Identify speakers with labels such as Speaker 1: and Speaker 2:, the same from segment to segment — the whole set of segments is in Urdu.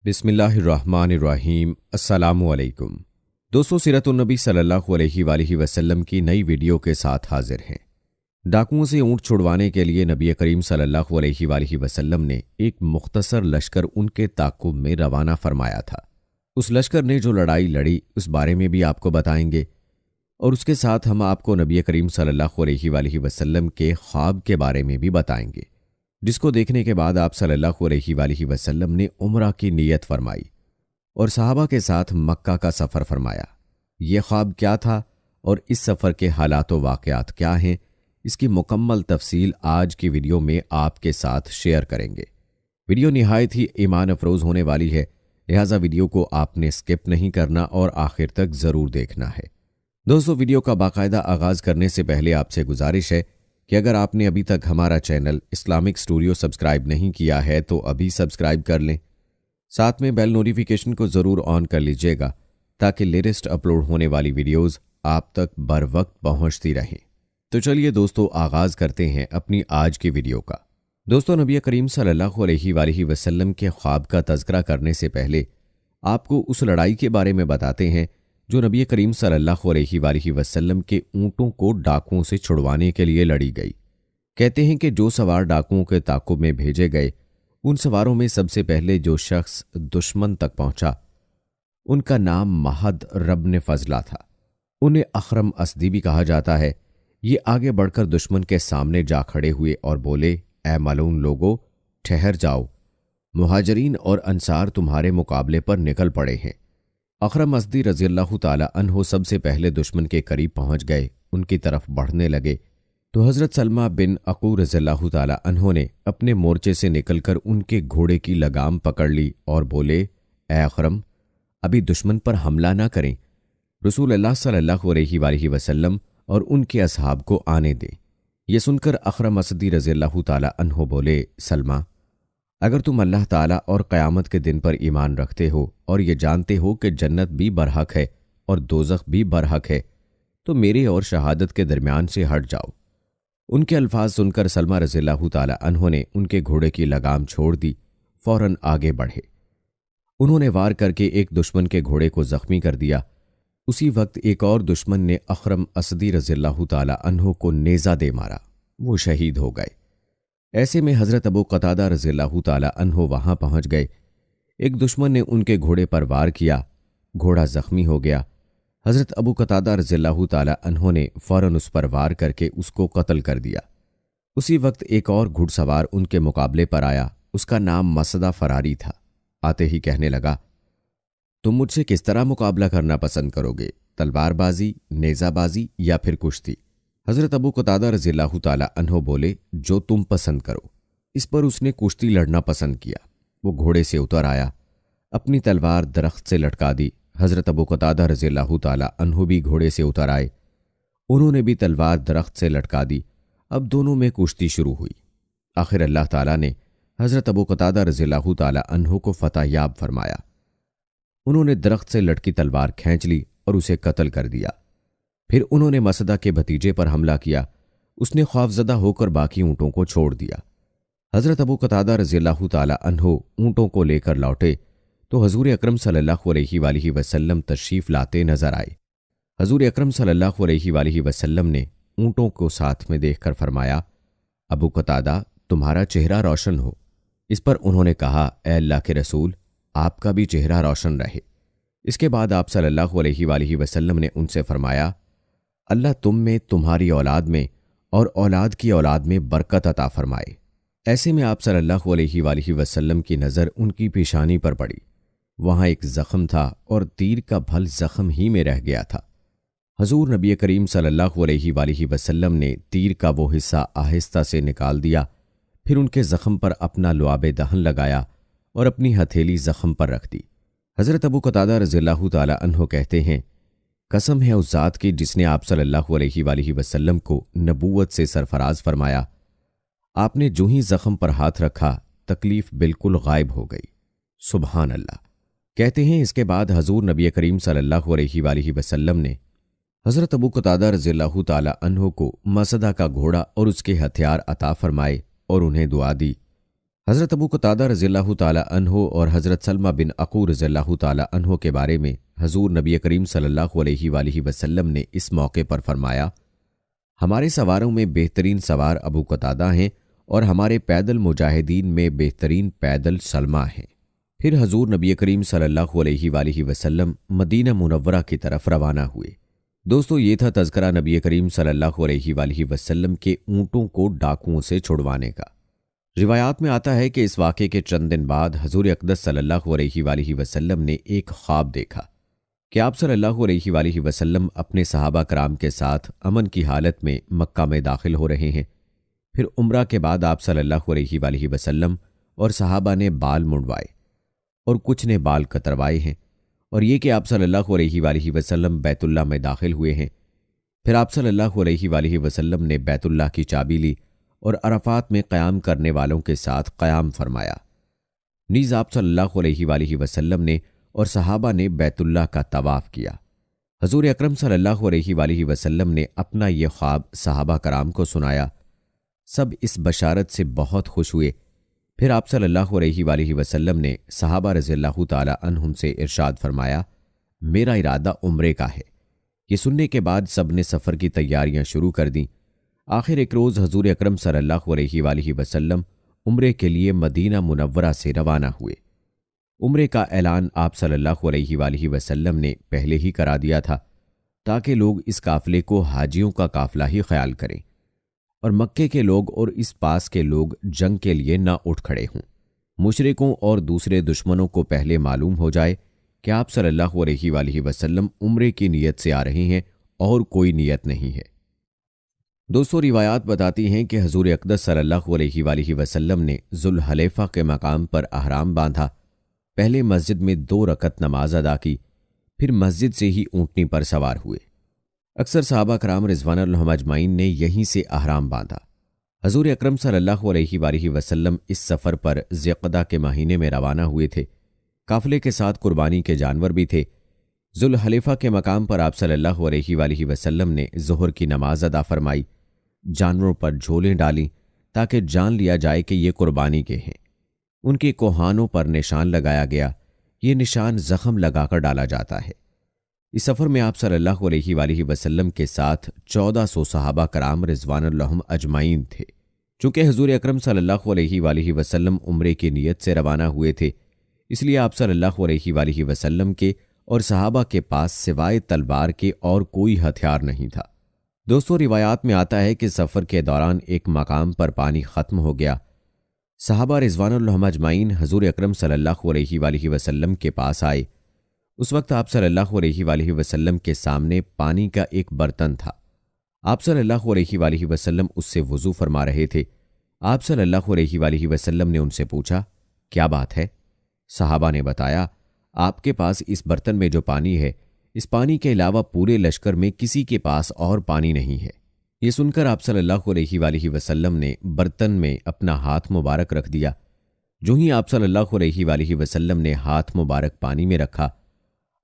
Speaker 1: بسم اللہ الرحمن الرحیم۔ السلام علیکم دوستو، سیرت النبی صلی اللہ علیہ وآلہ وسلم کی نئی ویڈیو کے ساتھ حاضر ہیں۔ ڈاکوؤں سے اونٹ چھڑوانے کے لیے نبی کریم صلی اللہ علیہ وآلہ وسلم نے ایک مختصر لشکر ان کے تعاقب میں روانہ فرمایا تھا۔ اس لشکر نے جو لڑائی لڑی اس بارے میں بھی آپ کو بتائیں گے، اور اس کے ساتھ ہم آپ کو نبی کریم صلی اللہ علیہ وآلہ وسلم کے خواب کے بارے میں بھی بتائیں گے، جس کو دیکھنے کے بعد آپ صلی اللہ علیہ وآلہ وسلم نے عمرہ کی نیت فرمائی اور صحابہ کے ساتھ مکہ کا سفر فرمایا۔ یہ خواب کیا تھا اور اس سفر کے حالات و واقعات کیا ہیں، اس کی مکمل تفصیل آج کی ویڈیو میں آپ کے ساتھ شیئر کریں گے۔ ویڈیو نہایت ہی ایمان افروز ہونے والی ہے، لہٰذا ویڈیو کو آپ نے سکپ نہیں کرنا اور آخر تک ضرور دیکھنا ہے۔ دوستو، ویڈیو کا باقاعدہ آغاز کرنے سے پہلے آپ سے گزارش ہے کہ اگر آپ نے ابھی تک ہمارا چینل اسلامک اسٹوڈیو سبسکرائب نہیں کیا ہے تو ابھی سبسکرائب کر لیں، ساتھ میں بیل نوٹیفیکیشن کو ضرور آن کر لیجئے گا تاکہ لیٹسٹ اپلوڈ ہونے والی ویڈیوز آپ تک بر وقت پہنچتی رہیں۔ تو چلیے دوستو، آغاز کرتے ہیں اپنی آج کی ویڈیو کا۔ دوستو، نبی کریم صلی اللہ علیہ وآلہ وسلم کے خواب کا تذکرہ کرنے سے پہلے آپ کو اس لڑائی کے بارے میں بتاتے ہیں جو نبی کریم صلی اللہ علیہ وآلہ وسلم کے اونٹوں کو ڈاکوؤں سے چھڑوانے کے لیے لڑی گئی۔ کہتے ہیں کہ جو سوار ڈاکوؤں کے تعاقب میں بھیجے گئے، ان سواروں میں سب سے پہلے جو شخص دشمن تک پہنچا ان کا نام مہد ربن فضلہ تھا۔ انہیں اخرم اسدی بھی کہا جاتا ہے۔ یہ آگے بڑھ کر دشمن کے سامنے جا کھڑے ہوئے اور بولے، اے ملعون لوگو، ٹھہر جاؤ، مہاجرین اور انصار تمہارے مقابلے پر نکل پڑے ہیں۔ اخرم اسدی رضی اللہ تعالی عنہ سب سے پہلے دشمن کے قریب پہنچ گئے، ان کی طرف بڑھنے لگے تو حضرت سلمہ بن عقو رضی اللہ تعالی عنہ نے اپنے مورچے سے نکل کر ان کے گھوڑے کی لگام پکڑ لی اور بولے، اے اخرم، ابھی دشمن پر حملہ نہ کریں، رسول اللہ صلی اللہ علیہ وآلہ وسلم اور ان کے اصحاب کو آنے دیں۔ یہ سن کر اخرم اسدی رضی اللہ تعالی عنہ بولے، سلمہ، اگر تم اللہ تعالیٰ اور قیامت کے دن پر ایمان رکھتے ہو اور یہ جانتے ہو کہ جنت بھی برحق ہے اور دوزخ بھی برحق ہے تو میرے اور شہادت کے درمیان سے ہٹ جاؤ۔ ان کے الفاظ سن کر سلمہ رضی اللہ تعالی عنہ نے ان کے گھوڑے کی لگام چھوڑ دی، فوراً آگے بڑھے۔ انہوں نے وار کر کے ایک دشمن کے گھوڑے کو زخمی کر دیا۔ اسی وقت ایک اور دشمن نے اخرم اسدی رضی اللہ تعالی عنہ کو نیزہ دے مارا، وہ شہید ہو گئے۔ ایسے میں حضرت ابو قتادہ رضی اللہ تعالی عنہ وہاں پہنچ گئے۔ ایک دشمن نے ان کے گھوڑے پر وار کیا، گھوڑا زخمی ہو گیا۔ حضرت ابو قتادہ رضی اللہ تعالی عنہ نے فوراً اس پر وار کر کے اس کو قتل کر دیا۔ اسی وقت ایک اور گھڑ سوار ان کے مقابلے پر آیا، اس کا نام مسدہ فراری تھا۔ آتے ہی کہنے لگا، تم مجھ سے کس طرح مقابلہ کرنا پسند کرو گے، تلوار بازی، نیزہ بازی یا پھر کشتی؟ حضرت ابو قتادہ رضی اللہ تعالی عنہ بولے، جو تم پسند کرو۔ اس پر اس نے کشتی لڑنا پسند کیا۔ وہ گھوڑے سے اتر آیا، اپنی تلوار درخت سے لٹکا دی۔ حضرت ابو قتادہ رضی اللہ تعالی عنہ بھی گھوڑے سے اتر آئے، انہوں نے بھی تلوار درخت سے لٹکا دی۔ اب دونوں میں کشتی شروع ہوئی۔ آخر اللہ تعالیٰ نے حضرت ابو قتادہ رضی اللہ تعالی عنہ کو فتح یاب فرمایا۔ انہوں نے درخت سے لٹکی تلوار کھینچ لی اور اسے قتل کر دیا۔ پھر انہوں نے مسدہ کے بھتیجے پر حملہ کیا، اس نے خوفزدہ ہو کر باقی اونٹوں کو چھوڑ دیا۔ حضرت ابو قتادہ رضی اللہ تعالی عنہ اونٹوں کو لے کر لوٹے تو حضور اکرم صلی اللہ علیہ وآلہ وسلم تشریف لاتے نظر آئے۔ حضور اکرم صلی اللہ علیہ وآلہ وسلم نے اونٹوں کو ساتھ میں دیکھ کر فرمایا، ابو قتادہ، تمہارا چہرہ روشن ہو۔ اس پر انہوں نے کہا، اے اللہ کے رسول، آپ کا بھی چہرہ روشن رہے۔ اس کے بعد آپ صلی اللہ علیہ وآلہ وسلم نے ان سے فرمایا، اللہ تم میں، تمہاری اولاد میں اور اولاد کی اولاد میں برکت عطا فرمائے۔ ایسے میں آپ صلی اللہ علیہ وآلہ وسلم کی نظر ان کی پیشانی پر پڑی۔ وہاں ایک زخم تھا اور تیر کا بھل زخم ہی میں رہ گیا تھا۔ حضور نبی کریم صلی اللہ علیہ وآلہ وسلم نے تیر کا وہ حصہ آہستہ سے نکال دیا، پھر ان کے زخم پر اپنا لعاب دہن لگایا اور اپنی ہتھیلی زخم پر رکھ دی۔ حضرت ابو قتادہ رضی اللہ تعالی عنہ کہتے ہیں، قسم ہے اس ذات کی جس نے آپ صلی اللہ علیہ وآلہ وسلم کو نبوت سے سرفراز فرمایا، آپ نے جو ہی زخم پر ہاتھ رکھا تکلیف بالکل غائب ہو گئی۔ سبحان اللہ۔ کہتے ہیں اس کے بعد حضور نبی کریم صلی اللہ علیہ وآلہ وسلم نے حضرت ابو قتادہ رضی اللہ تعالی عنہ کو مسدہ کا گھوڑا اور اس کے ہتھیار عطا فرمائے اور انہیں دعا دی۔ حضرت ابو قتادہ رضی اللہ تعالیٰ عنہ اور حضرت سلمہ بن عقور رضی اللہ تعالیٰ عنہ کے بارے میں حضور نبی کریم صلی اللہ علیہ وآلہ وسلم نے اس موقع پر فرمایا، ہمارے سواروں میں بہترین سوار ابو قتادہ ہیں اور ہمارے پیدل مجاہدین میں بہترین پیدل سلمہ ہیں۔ پھر حضور نبی کریم صلی اللہ علیہ وآلہ وسلم مدینہ منورہ کی طرف روانہ ہوئے۔ دوستو، یہ تھا تذکرہ نبی کریم صلی اللہ علیہ وآلہ وسلم کے اونٹوں کو ڈاکوؤں سے چھڑوانے کا۔ روایات میں آتا ہے کہ اس واقعے کے چند دن بعد حضور اقدس صلی اللہ علیہ وآلہ وسلم نے ایک خواب دیکھا کہ آپ صلی اللہ علیہ وآلہ وسلم اپنے صحابہ کرام کے ساتھ امن کی حالت میں مکہ میں داخل ہو رہے ہیں۔ پھر عمرہ کے بعد آپ صلی اللہ علیہ وآلہ وسلم اور صحابہ نے بال منڈوائے اور کچھ نے بال کتروائے ہیں، اور یہ کہ آپ صلی اللہ علیہ وآلہ وسلم بیت اللہ میں داخل ہوئے ہیں۔ پھر آپ صلی اللہ علیہ وآلہ وسلم نے بیت اللہ کی چابی لی اور عرفات میں قیام کرنے والوں کے ساتھ قیام فرمایا۔ نیز آپ صلی اللہ علیہ وآلہ وسلم نے اور صحابہ نے بیت اللہ کا طواف کیا۔ حضور اکرم صلی اللہ علیہ وآلہ وسلم نے اپنا یہ خواب صحابہ کرام کو سنایا۔ سب اس بشارت سے بہت خوش ہوئے۔ پھر آپ صلی اللہ علیہ وآلہ وسلم نے صحابہ رضی اللہ تعالی عنہم سے ارشاد فرمایا، میرا ارادہ عمرے کا ہے۔ یہ سننے کے بعد سب نے سفر کی تیاریاں شروع کر دیں۔ آخر ایک روز حضور اکرم صلی اللہ علیہ وآلہ وسلم عمرے کے لیے مدینہ منورہ سے روانہ ہوئے۔ عمرے کا اعلان آپ صلی اللہ علیہ وآلہ وسلم نے پہلے ہی کرا دیا تھا تاکہ لوگ اس قافلے کو حاجیوں کا قافلہ ہی خیال کریں اور مکے کے لوگ اور اس پاس کے لوگ جنگ کے لیے نہ اٹھ کھڑے ہوں۔ مشرکوں اور دوسرے دشمنوں کو پہلے معلوم ہو جائے کہ آپ صلی اللہ علیہ وآلہ وسلم عمرے کی نیت سے آ رہے ہیں اور کوئی نیت نہیں ہے۔ دوستو، روایات بتاتی ہیں کہ حضور اقدس صلی اللہ علیہ وآلہ وسلم نے ذوالحلیفہ کے مقام پر احرام باندھا، پہلے مسجد میں 2 رکعت نماز ادا کی، پھر مسجد سے ہی اونٹنی پر سوار ہوئے۔ اکثر صحابہ کرام رضوان اللہ اجمعین نے یہیں سے احرام باندھا۔ حضور اکرم صلی اللہ علیہ وآلہ وسلم اس سفر پر ذوالقعدہ کے مہینے میں روانہ ہوئے تھے۔ قافلے کے ساتھ قربانی کے جانور بھی تھے۔ ذوالحلیفہ کے مقام پر آپ صلی اللہ علیہ وآلہ وسلم نے ظہر کی نماز ادا فرمائی، جانوروں پر جھولیں ڈالیں تاکہ جان لیا جائے کہ یہ قربانی کے ہیں۔ ان کے کوہانوں پر نشان لگایا گیا، یہ نشان زخم لگا کر ڈالا جاتا ہے۔ اس سفر میں آپ صلی اللہ علیہ وآلہ وسلم کے ساتھ 1400 صحابہ کرام رضوان اللہ اجمعین تھے۔ چونکہ حضور اکرم صلی اللہ علیہ وآلہ وسلم عمرے کی نیت سے روانہ ہوئے تھے، اس لیے آپ صلی اللہ علیہ وآلہ وسلم کے اور صحابہ کے پاس سوائے تلوار کے اور کوئی ہتھیار نہیں تھا۔ دوستو، روایات میں آتا ہے کہ سفر کے دوران ایک مقام پر پانی ختم ہو گیا۔ صحابہ رضوان اللہ اجمعین حضور اکرم صلی اللہ علیہ وآلہ وسلم کے پاس آئے۔ اس وقت آپ صلی اللہ علیہ وآلہ وسلم کے سامنے پانی کا ایک برتن تھا۔ آپ صلی اللہ علیہ وآلہ وسلم اس سے وضو فرما رہے تھے۔ آپ صلی اللہ علیہ وآلہ وسلم نے ان سے پوچھا، کیا بات ہے؟ صحابہ نے بتایا، آپ کے پاس اس برتن میں جو پانی ہے، اس پانی کے علاوہ پورے لشکر میں کسی کے پاس اور پانی نہیں ہے۔ یہ سن کر آپ صلی اللہ علیہ وآلہ وسلم نے برتن میں اپنا ہاتھ مبارک رکھ دیا۔ جو ہی آپ صلی اللہ علیہ وآلہ وسلم نے ہاتھ مبارک پانی میں رکھا،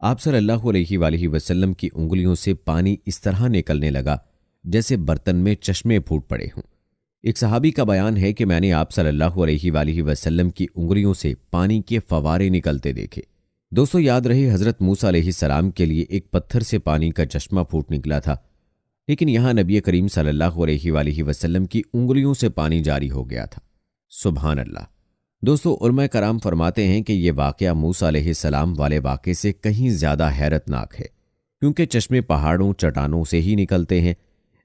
Speaker 1: آپ صلی اللہ علیہ وآلہ وسلم کی انگلیوں سے پانی اس طرح نکلنے لگا جیسے برتن میں چشمے پھوٹ پڑے ہوں۔ ایک صحابی کا بیان ہے کہ میں نے آپ صلی اللہ علیہ وآلہ وسلم کی انگلیوں سے پانی کے فوارے نکلتے دیکھے۔ دوستو، یاد رہے حضرت موسیٰ علیہ السلام کے لیے ایک پتھر سے پانی کا چشمہ پھوٹ نکلا تھا، لیکن یہاں نبی کریم صلی اللہ علیہ وآلہ وسلم کی انگلیوں سے پانی جاری ہو گیا تھا۔ سبحان اللہ۔ دوستو، علماء کرام فرماتے ہیں کہ یہ واقعہ موسیٰ علیہ السلام والے واقعے سے کہیں زیادہ حیرت ناک ہے، کیونکہ چشمے پہاڑوں چٹانوں سے ہی نکلتے ہیں،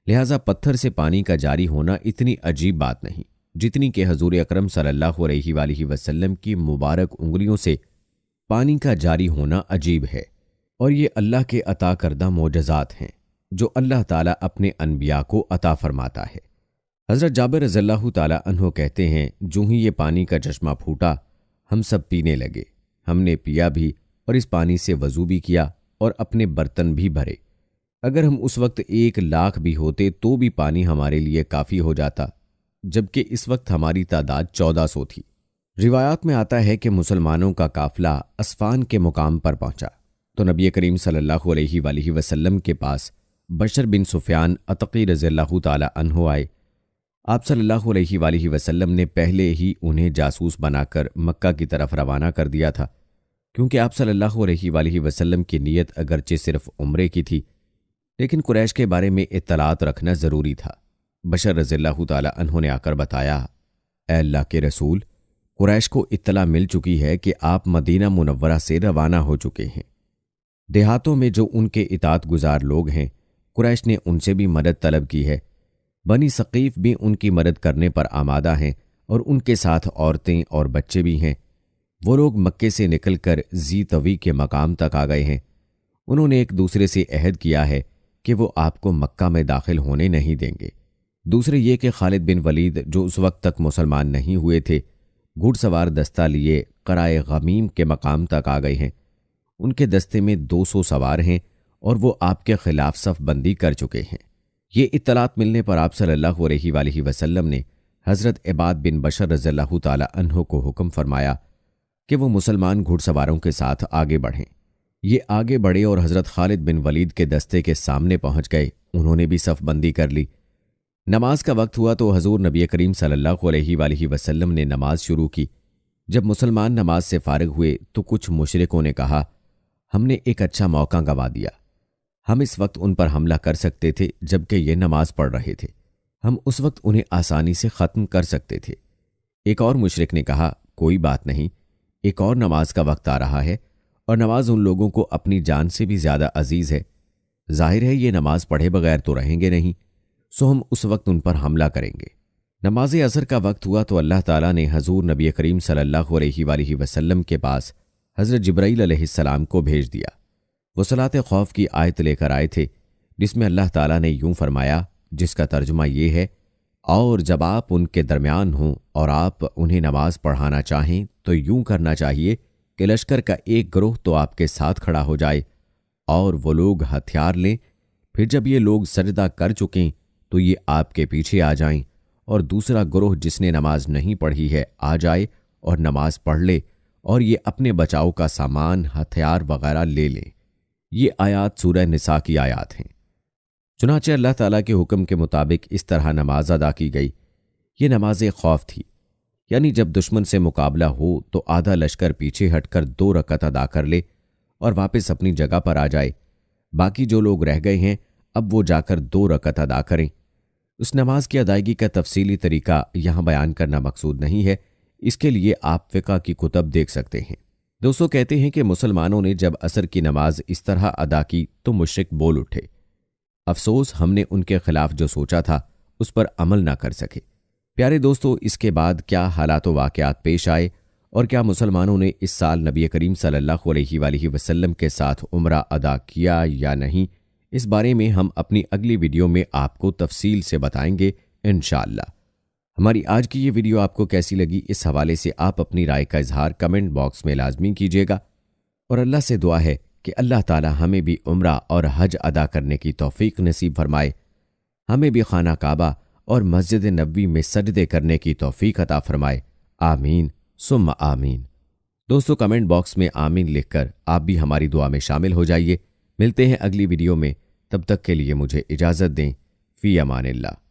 Speaker 1: لہٰذا پتھر سے پانی کا جاری ہونا اتنی عجیب بات نہیں جتنی کہ حضور اکرم صلی اللہ علیہ وآلہ وسلم کی مبارک انگلیوں سے پانی کا جاری ہونا عجیب ہے۔ اور یہ اللہ کے عطا کردہ معجزات ہیں جو اللہ تعالیٰ اپنے انبیاء کو عطا فرماتا ہے۔ حضرت جابر رضی اللہ تعالیٰ عنہ کہتے ہیں، جو ہی یہ پانی کا چشمہ پھوٹا، ہم سب پینے لگے۔ ہم نے پیا بھی اور اس پانی سے وضو بھی کیا اور اپنے برتن بھی بھرے۔ اگر ہم اس وقت 1,00,000 بھی ہوتے تو بھی پانی ہمارے لیے کافی ہو جاتا، جبکہ اس وقت ہماری تعداد 1400 تھی۔ روایات میں آتا ہے کہ مسلمانوں کا قافلہ اسفان کے مقام پر پہنچا تو نبی کریم صلی اللہ علیہ وآلہ وسلم کے پاس بشر بن سفیان عتقی رضی اللہ تعالی عنہ آئے۔ آپ صلی اللہ علیہ وآلہ وسلم نے پہلے ہی انہیں جاسوس بنا کر مکہ کی طرف روانہ کر دیا تھا، کیونکہ آپ صلی اللہ علیہ وآلہ وسلم کی نیت اگرچہ صرف عمرے کی تھی، لیکن قریش کے بارے میں اطلاعات رکھنا ضروری تھا۔ بشر رضی اللہ تعالی عنہ نے آ کر بتایا، اے اللہ کے رسول، قریش کو اطلاع مل چکی ہے کہ آپ مدینہ منورہ سے روانہ ہو چکے ہیں۔ دیہاتوں میں جو ان کے اطاعت گزار لوگ ہیں، قریش نے ان سے بھی مدد طلب کی ہے۔ بنی ثقیف بھی ان کی مدد کرنے پر آمادہ ہیں اور ان کے ساتھ عورتیں اور بچے بھی ہیں۔ وہ لوگ مکے سے نکل کر ذی طوی کے مقام تک آ گئے ہیں۔ انہوں نے ایک دوسرے سے عہد کیا ہے کہ وہ آپ کو مکہ میں داخل ہونے نہیں دیں گے۔ دوسرے یہ کہ خالد بن ولید جو اس وقت تک مسلمان نہیں ہوئے تھے، گھڑ سوار دستہ لیے قرائے غمیم کے مقام تک آ گئے ہیں۔ ان کے دستے میں 200 سوار ہیں اور وہ آپ کے خلاف صف بندی کر چکے ہیں۔ یہ اطلاعات ملنے پر آپ صلی اللہ علیہ وآلہ وسلم نے حضرت عباد بن بشر رضی اللہ تعالی عنہ کو حکم فرمایا کہ وہ مسلمان گھڑ سواروں کے ساتھ آگے بڑھیں۔ یہ آگے بڑھے اور حضرت خالد بن ولید کے دستے کے سامنے پہنچ گئے۔ انہوں نے بھی صف بندی کر لی۔ نماز کا وقت ہوا تو حضور نبی کریم صلی اللہ علیہ وآلہ وسلم نے نماز شروع کی۔ جب مسلمان نماز سے فارغ ہوئے تو کچھ مشرکوں نے کہا، ہم نے ایک اچھا موقع گنوا دیا۔ ہم اس وقت ان پر حملہ کر سکتے تھے جبکہ یہ نماز پڑھ رہے تھے۔ ہم اس وقت انہیں آسانی سے ختم کر سکتے تھے۔ ایک اور مشرک نے کہا، کوئی بات نہیں، ایک اور نماز کا وقت آ رہا ہے اور نماز ان لوگوں کو اپنی جان سے بھی زیادہ عزیز ہے۔ ظاہر ہے یہ نماز پڑھے بغیر تو رہیں گے نہیں، سو ہم اس وقت ان پر حملہ کریں گے۔ نماز عصر کا وقت ہوا تو اللہ تعالیٰ نے حضور نبی کریم صلی اللہ علیہ وآلہ وسلم کے پاس حضرت جبرائیل علیہ السلام کو بھیج دیا۔ وہ صلاۃ خوف کی آیت لے کر آئے تھے، جس میں اللہ تعالیٰ نے یوں فرمایا، جس کا ترجمہ یہ ہے، اور جب آپ ان کے درمیان ہوں اور آپ انہیں نماز پڑھانا چاہیں تو یوں کرنا چاہیے کہ لشکر کا ایک گروہ تو آپ کے ساتھ کھڑا ہو جائے اور وہ لوگ ہتھیار لیں، پھر جب یہ لوگ سجدہ کر چکیں تو یہ آپ کے پیچھے آ جائیں، اور دوسرا گروہ جس نے نماز نہیں پڑھی ہے آ جائے اور نماز پڑھ لے، اور یہ اپنے بچاؤ کا سامان ہتھیار وغیرہ لے لیں۔ یہ آیات سورہ نساء کی آیات ہیں۔ چنانچہ اللہ تعالیٰ کے حکم کے مطابق اس طرح نماز ادا کی گئی۔ یہ نماز خوف تھی، یعنی جب دشمن سے مقابلہ ہو تو آدھا لشکر پیچھے ہٹ کر 2 رکعت ادا کر لے اور واپس اپنی جگہ پر آ جائے۔ باقی جو لوگ رہ گئے ہیں اب وہ جا کر 2 رکعت ادا کریں۔ اس نماز کی ادائیگی کا تفصیلی طریقہ یہاں بیان کرنا مقصود نہیں ہے، اس کے لیے آپ فقہ کی کتب دیکھ سکتے ہیں۔ دوستو کہتے ہیں کہ مسلمانوں نے جب عصر کی نماز اس طرح ادا کی تو مشرک بول اٹھے، افسوس ہم نے ان کے خلاف جو سوچا تھا اس پر عمل نہ کر سکے۔ پیارے دوستو، اس کے بعد کیا حالات و واقعات پیش آئے اور کیا مسلمانوں نے اس سال نبی کریم صلی اللہ علیہ وآلہ وسلم کے ساتھ عمرہ ادا کیا یا نہیں، اس بارے میں ہم اپنی اگلی ویڈیو میں آپ کو تفصیل سے بتائیں گے انشاءاللہ۔ ہماری آج کی یہ ویڈیو آپ کو کیسی لگی، اس حوالے سے آپ اپنی رائے کا اظہار کمنٹ باکس میں لازمی کیجیے گا، اور اللہ سے دعا ہے کہ اللہ تعالی ہمیں بھی عمرہ اور حج ادا کرنے کی توفیق نصیب فرمائے، ہمیں بھی خانہ کعبہ اور مسجد نبوی میں سجدے کرنے کی توفیق عطا فرمائے، آمین ثم آمین۔ دوستو کمنٹ باکس میں آمین لکھ کر آپ بھی ہماری دعا میں شامل ہو جائیے۔ ملتے ہیں اگلی ویڈیو میں، تب تک کے لیے مجھے اجازت دیں، فی امان اللہ۔